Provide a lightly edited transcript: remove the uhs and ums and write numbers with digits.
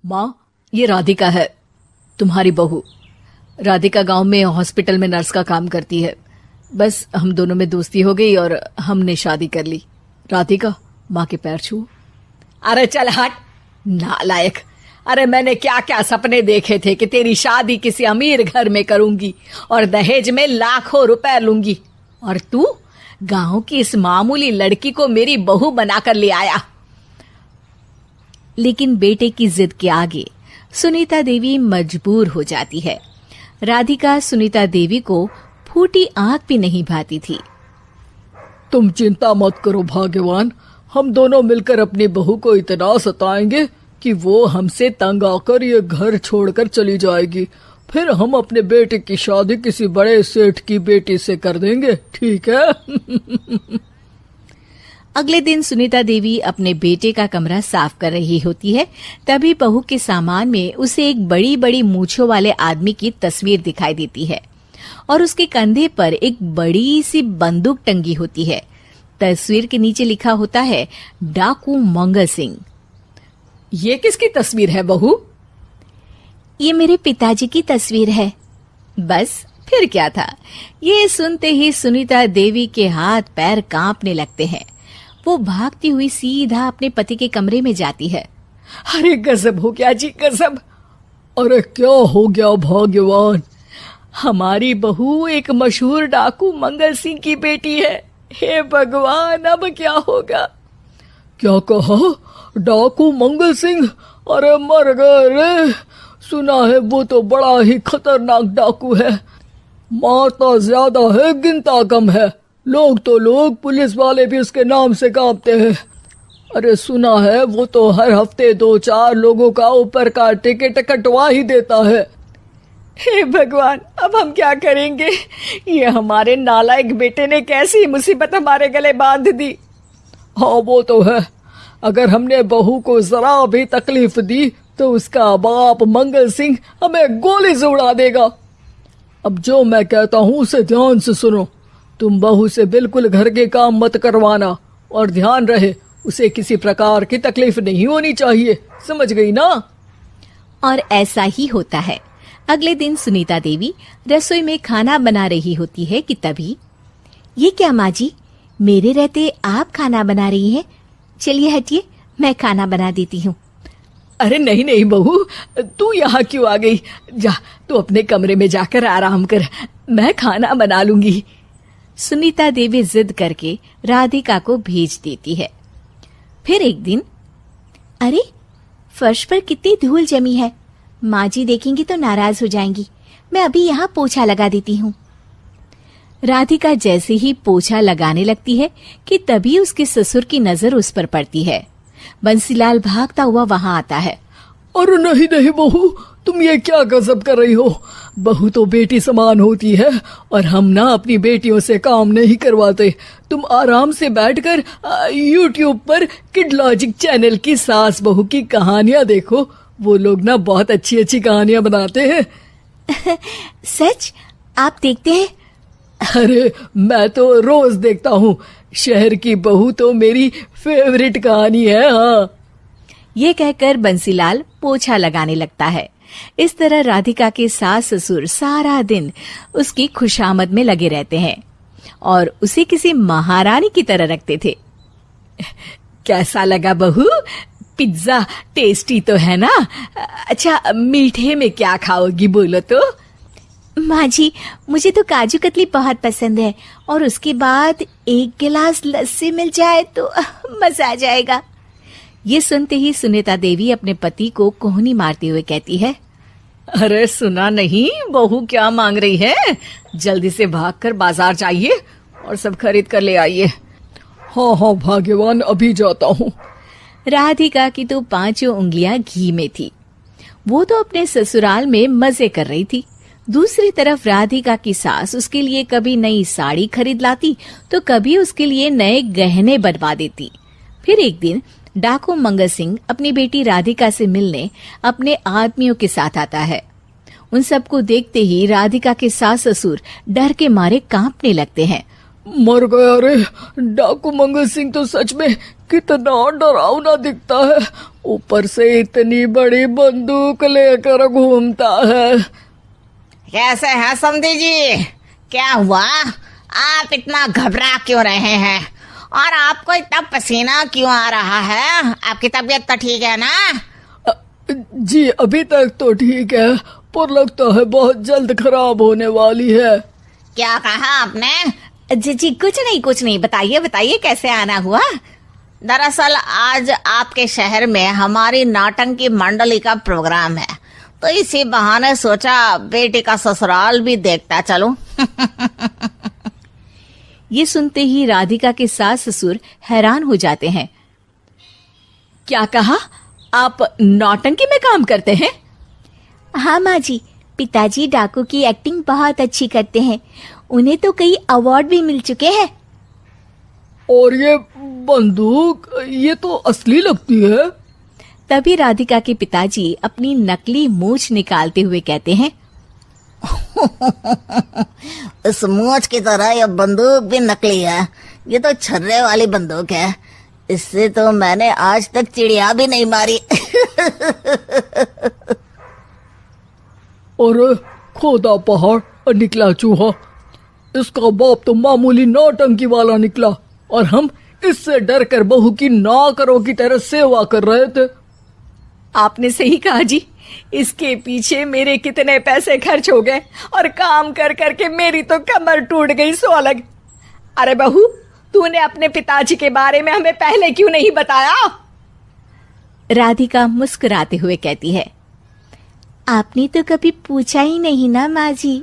माँ, ये राधिका है, तुम्हारी बहू। राधिका गांव में हॉस्पिटल में नर्स का काम करती है। बस हम दोनों में दोस्ती हो गई और हमने शादी कर ली। राधिका, माँ के पैर छू। अरे चल हट नालायक। अरे मैंने क्या क्या सपने देखे थे कि तेरी शादी किसी अमीर घर में करूंगी और दहेज में लाखों रुपए लूंगी, और तू गांव की इस मामूली लड़की को मेरी बहू बनाकर ले आया। लेकिन बेटे की जिद के आगे सुनीता देवी मजबूर हो जाती है। राधिका सुनीता देवी को फूटी आंख भी नहीं भाती थी। तुम चिंता मत करो भाग्यवान, हम दोनों मिलकर अपनी बहू को इतना सताएंगे कि वो हमसे तंग आकर ये घर छोड़कर चली जाएगी। फिर हम अपने बेटे की शादी किसी बड़े सेठ की बेटी से कर देंगे, ठीक है? अगले दिन सुनीता देवी अपने बेटे का कमरा साफ कर रही होती है। तभी बहू के सामान में उसे एक बड़ी बड़ी मूंछों वाले आदमी की तस्वीर दिखाई देती है और उसके कंधे पर एक बड़ी सी बंदूक टंगी होती है। तस्वीर के नीचे लिखा होता है डाकू मंगल सिंह। ये किसकी तस्वीर है बहू? ये मेरे पिताजी की तस्वीर है। बस फिर क्या था। ये सुनते ही सुनीता देवी के हाथ पैर कांपने लगते हैं। वो भागती हुई सीधा अपने पति के कमरे में जाती है। अरे गजब हो गया जी, गजब। अरे क्या हो गया भाग्यवान? हमारी बहू एक मशहूर डाकू मंगल सिंह की बेटी है। हे भगवान, अब क्या होगा? क्या कहा? डाकू मंगल सिंह? अरे मर गए रे। सुना है वो तो बड़ा ही खतरनाक डाकू है, मारता ज्यादा है गिनता कम है। लोग पुलिस वाले भी उसके नाम से कांपते हैं। अरे सुना है वो तो हर हफ्ते 2-4 लोगों का ऊपर का टिकट कटवा ही देता है। हे भगवान, अब हम क्या करेंगे? ये हमारे नालायक बेटे ने कैसी मुसीबत हमारे गले बांध दी। हाँ वो तो है, अगर हमने बहू को जरा भी तकलीफ दी तो उसका बाप मंगल सिंह हमें गोली से उड़ा देगा। अब जो मैं कहता हूँ उसे ध्यान से सुनो। तुम बहू से बिल्कुल घर के काम मत करवाना, और ध्यान रहे उसे किसी प्रकार की तकलीफ नहीं होनी चाहिए, समझ गई ना? और ऐसा ही होता है। अगले दिन सुनीता देवी रसोई में खाना बना रही होती है कि तभी, ये क्या माँ जी, मेरे रहते आप खाना बना रही हैं? चलिए हटिए, मैं खाना बना देती हूँ। अरे नहीं नहीं बहू, तू यहाँ क्यों आ गई? जा, तू अपने कमरे में जाकर आराम कर, मैं खाना बना लूंगी। सुनीता देवी जिद करके राधिका को भेज देती है। फिर एक दिन, अरे फर्श पर कितनी धूल जमी है, माँ जी देखेंगी तो नाराज हो जाएंगी, मैं अभी यहाँ पोछा लगा देती हूँ। राधिका जैसे ही पोछा लगाने लगती है कि तभी उसके ससुर की नजर उस पर पड़ती है। बंसीलाल भागता हुआ वहां आता है। अरे नहीं नहीं बहू, तुम ये क्या गजब कर रही हो? बहू तो बेटी समान होती है और हम ना अपनी बेटियों से काम नहीं करवाते। तुम आराम से बैठकर YouTube पर किड लॉजिक चैनल की सास बहू की कहानियां देखो। वो लोग ना बहुत अच्छी अच्छी कहानियां बनाते हैं। सच? आप देखते हैं? अरे मैं तो रोज देखता हूँ। शहर की बहू तो मेरी फेवरेट कहानी है। हाँ, ये कहकर बंसीलाल पोछा लगाने लगता है। इस तरह राधिका के सास ससुर सारा दिन उसकी खुशामद में लगे रहते हैं और उसे किसी महारानी की तरह रखते थे। कैसा लगा बहू? पिज्जा टेस्टी तो है ना? अच्छा, मीठे में क्या खाओगी बोलो तो? माँ जी, मुझे तो काजू कतली बहुत पसंद है और उसके बाद 1 गिलास लस्सी मिल जाए तो मजा आ जाएगा। ये सुनते ही सुनीता देवी अपने पति को कोहनी मारते हुए कहती है, अरे सुना नहीं, बहू क्या मांग रही है? जल्दी से भागकर बाजार जाइए और सब खरीद कर ले आइए। हाँ हाँ भाग्यवान, अभी जाता हूँ। राधिका की तो 5 उंगलियां घी में थी। वो तो अपने ससुराल में मजे कर रही थी। दूसरी तरफ राधिका की सास उसके लिए कभी नई साड़ी खरीद लाती तो कभी उसके लिए नए गहने बनवा देती। फिर एक दिन डाकू मंगल सिंह अपनी बेटी राधिका से मिलने अपने आदमियों के साथ आता है। उन सबको देखते ही राधिका के सास ससुर डर के मारे कांपने लगते हैं। मर गया रे, डाकू मंगल सिंह तो सच में कितना डरावना दिखता है, ऊपर से इतनी बड़ी बंदूक लेकर घूमता है। कैसे हैं समधी जी? क्या हुआ? आप इतना घबरा क्यों रहे हैं? और आपको इतना पसीना क्यों आ रहा है? आपकी तबीयत तो ठीक है ना? जी अभी तक तो ठीक है, पर लगता है बहुत जल्द खराब होने वाली है। क्या कहा आपने? जी कुछ नहीं, बताइए बताइए कैसे आना हुआ। दरअसल आज आपके शहर में हमारी नाटंकी मंडली का प्रोग्राम है, तो इसी बहाने सोचा बेटी का ससुराल भी देखता चलूं। ये सुनते ही राधिका के सास ससुर हैरान हो जाते हैं। क्या कहा? आप नौटंकी में काम करते हैं? हाँ माँ जी, पिताजी डाकू की एक्टिंग बहुत अच्छी करते हैं। उन्हें तो कई अवार्ड भी मिल चुके हैं। और ये बंदूक, ये तो असली लगती है। तभी राधिका के पिताजी अपनी नकली मूंछ निकालते हुए कहते हैं, इस मूंछ की तरह यह बंदूक भी नकली है। ये तो छर्रे वाली बंदूक है। इससे तो मैंने आज तक चिड़िया भी नहीं मारी। और खोदा पहाड़ निकला चूहा। इसका बाप तो मामूली नौटंकी वाला निकला, और हम इससे डर कर बहू की नौकरों की तरह सेवा कर रहे थे। आपने सही कहा जी, इसके पीछे मेरे कितने पैसे खर्च हो गए, और काम कर करके मेरी तो कमर टूट गई सो अलग। अरे बहू, तूने अपने पिताजी के बारे में हमें पहले क्यों नहीं बताया? राधिका मुस्कुराते हुए कहती है, आपने तो कभी पूछा ही नहीं ना माँ जी।